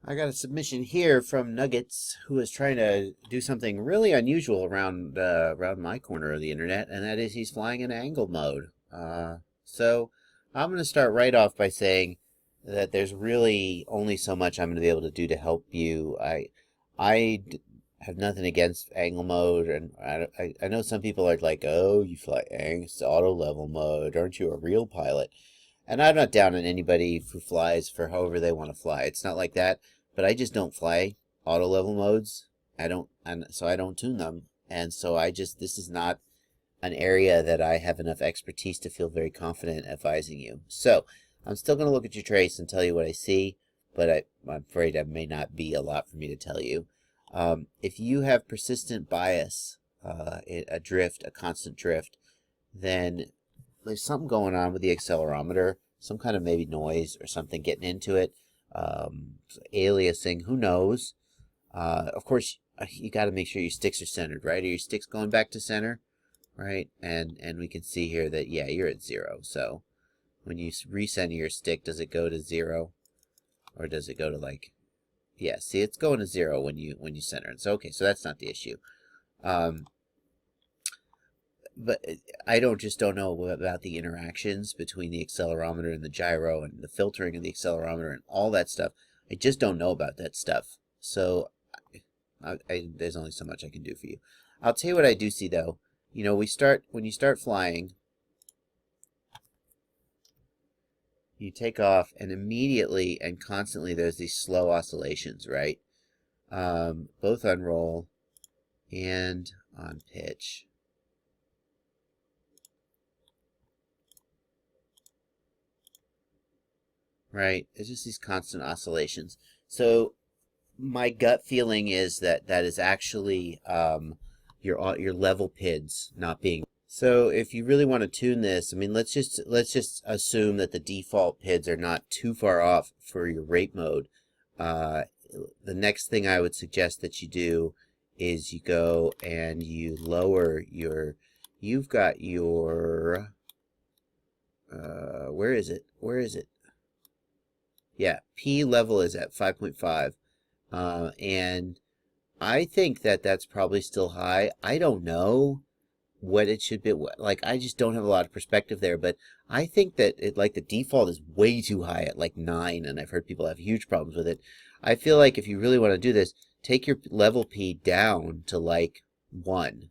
I got a submission here from Nuggetz, who is trying to do something really unusual around my corner of the internet, and that is he's flying in angle mode. So I'm going to start right off by saying that there's really only so much I'm going to be able to do to help you. Have nothing against angle mode, and I know some people are like, oh, you fly auto level mode, aren't you a real pilot? And I'm not down on anybody who flies for however they want to fly. It's not like that. But I just don't fly auto level modes. So I don't tune them. And so this is not an area that I have enough expertise to feel very confident advising you. So I'm still going to look at your trace and tell you what I see, but I'm afraid that may not be a lot for me to tell you. If you have persistent bias, a constant drift, then there's something going on with the accelerometer, some kind of maybe noise or something getting into it, aliasing, who knows. Of course, you got to make sure your sticks are centered, right? Are your sticks going back to center, right? And we can see here that, yeah, you're at 0. So when you recenter your stick, does it go to 0? Or does it go to like, yeah, see, it's going to 0 when you center it. So, okay, so that's not the issue. But I don't know about the interactions between the accelerometer and the gyro and the filtering of the accelerometer and all that stuff. I just don't know about that stuff. So there's only so much I can do for you. I'll tell you what I do see though. You know, when you start flying, you take off and immediately and constantly there's these slow oscillations, right? Both on roll and on pitch. Right? It's just these constant oscillations. So my gut feeling is that is actually your level PIDs not being. So if you really want to tune this, I mean, let's just assume that the default PIDs are not too far off for your rate mode. The next thing I would suggest that you do is you go and you lower your. You've got your. Where is it? Where is it? Yeah, P level is at 5.5, and I think that that's probably still high. I don't know what it should be. Like, I just don't have a lot of perspective there, but I think that the default is way too high at like 9, and I've heard people have huge problems with it. I feel like if you really want to do this, take your level P down to like 1,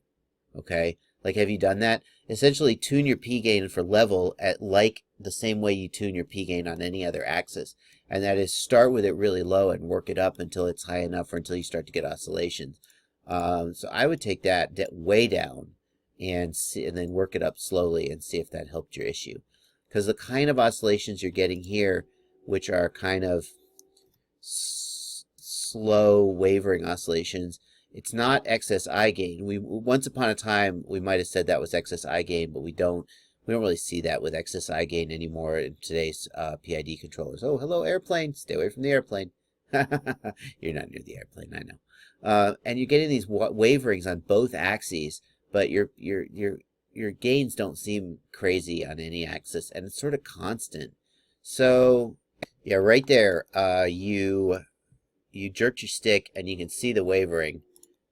okay? Like, have you done that? Essentially, tune your P gain for level at like the same way you tune your P gain on any other axis. And that is start with it really low and work it up until it's high enough or until you start to get oscillations. So I would take that way down and then work it up slowly and see if that helped your issue. Because the kind of oscillations you're getting here, which are kind of slow wavering oscillations, it's not excess eye gain. Once upon a time we might have said that was excess eye gain, but we don't really see that with excess eye gain anymore in today's PID controllers. Oh, hello airplane! Stay away from the airplane. You're not near the airplane, I know. And you're getting these waverings on both axes, but your gains don't seem crazy on any axis, and it's sort of constant. So yeah, right there, you jerked your stick, and you can see the wavering.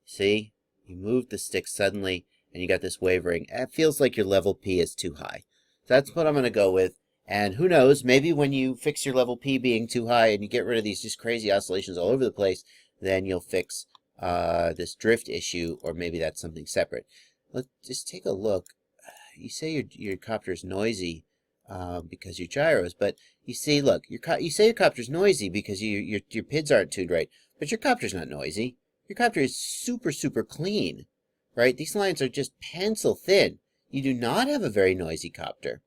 See, you moved the stick suddenly, and you got this wavering. It feels like your level P is too high. So that's what I'm going to go with. And who knows, maybe when you fix your level P being too high and you get rid of these just crazy oscillations all over the place, then you'll fix this drift issue, or maybe that's something separate. Let's just take a look. You say your copter's noisy because your gyros, but you see, look, you say your copter's noisy because your PIDs aren't tuned right, but your copter's not noisy. Your copter is super, super clean. Right? These lines are just pencil thin. You do not have a very noisy copter,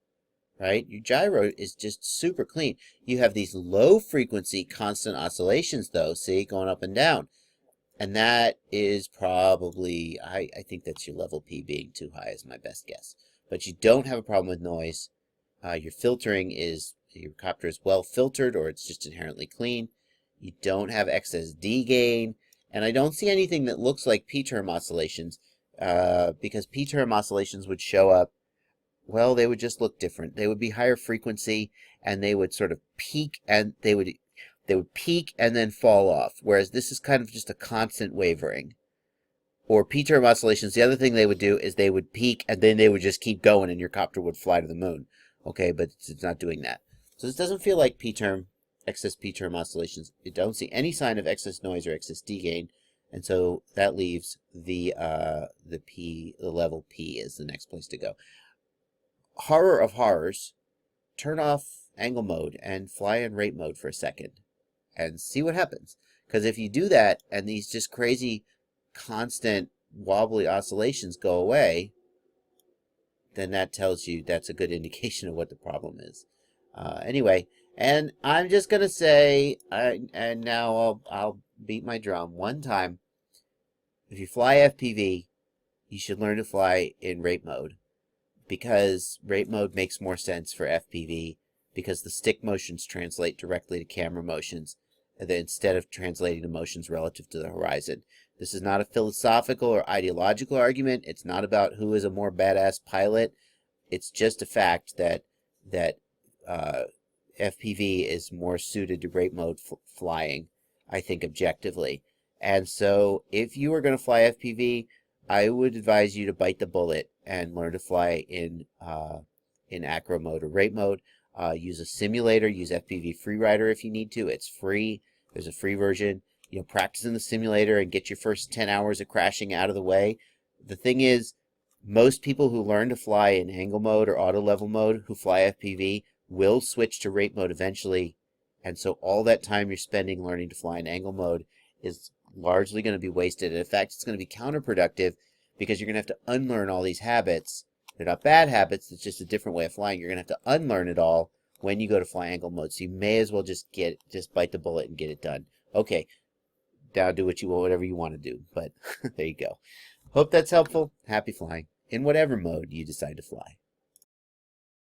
right? Your gyro is just super clean. You have these low frequency constant oscillations though, see, going up and down. And that is probably, I think that's your level P being too high is my best guess. But you don't have a problem with noise. Your filtering is, your copter is well filtered, or it's just inherently clean. You don't have excess D gain. And I don't see anything that looks like P-term oscillations. Because P-term oscillations would show up, well, they would just look different. They would be higher frequency, and they would sort of peak, and they would They would peak and then fall off, whereas this is kind of just a constant wavering. Or P-term oscillations, the other thing they would do is they would peak and then they would just keep going and your copter would fly to the moon. Okay, but it's not doing that. So this doesn't feel like excess P-term oscillations. You don't see any sign of excess noise or excess D-gain, and so that leaves the level P is the next place to go. Horror of horrors, turn off angle mode and fly in rate mode for a second and see what happens. Because if you do that and these just crazy constant wobbly oscillations go away, then that tells you that's a good indication of what the problem is. Anyway, and I'm just going to say, and now I'll beat my drum one time. If you fly FPV, you should learn to fly in rate mode, because rate mode makes more sense for FPV, because the stick motions translate directly to camera motions instead of translating to motions relative to the horizon. This is not a philosophical or ideological argument. It's not about who is a more badass pilot. It's just a fact that FPV is more suited to rate mode flying, I think, objectively. And so if you are going to fly FPV, I would advise you to bite the bullet and learn to fly in acro mode or rate mode. Use a simulator. Use FPV Freerider if you need to. It's free. There's a free version. Practice in the simulator and get your first 10 hours of crashing out of the way. The thing is, most people who learn to fly in angle mode or auto level mode who fly FPV will switch to rate mode eventually. And so all that time you're spending learning to fly in angle mode is largely going to be wasted. And in fact, it's going to be counterproductive, because you're going to have to unlearn all these habits. They're not bad habits. It's just a different way of flying. You're going to have to unlearn it all when you go to fly angle mode. So you may as well just bite the bullet and get it done. Okay. Now do whatever you want to do, but there you go. Hope that's helpful. Happy flying in whatever mode you decide to fly.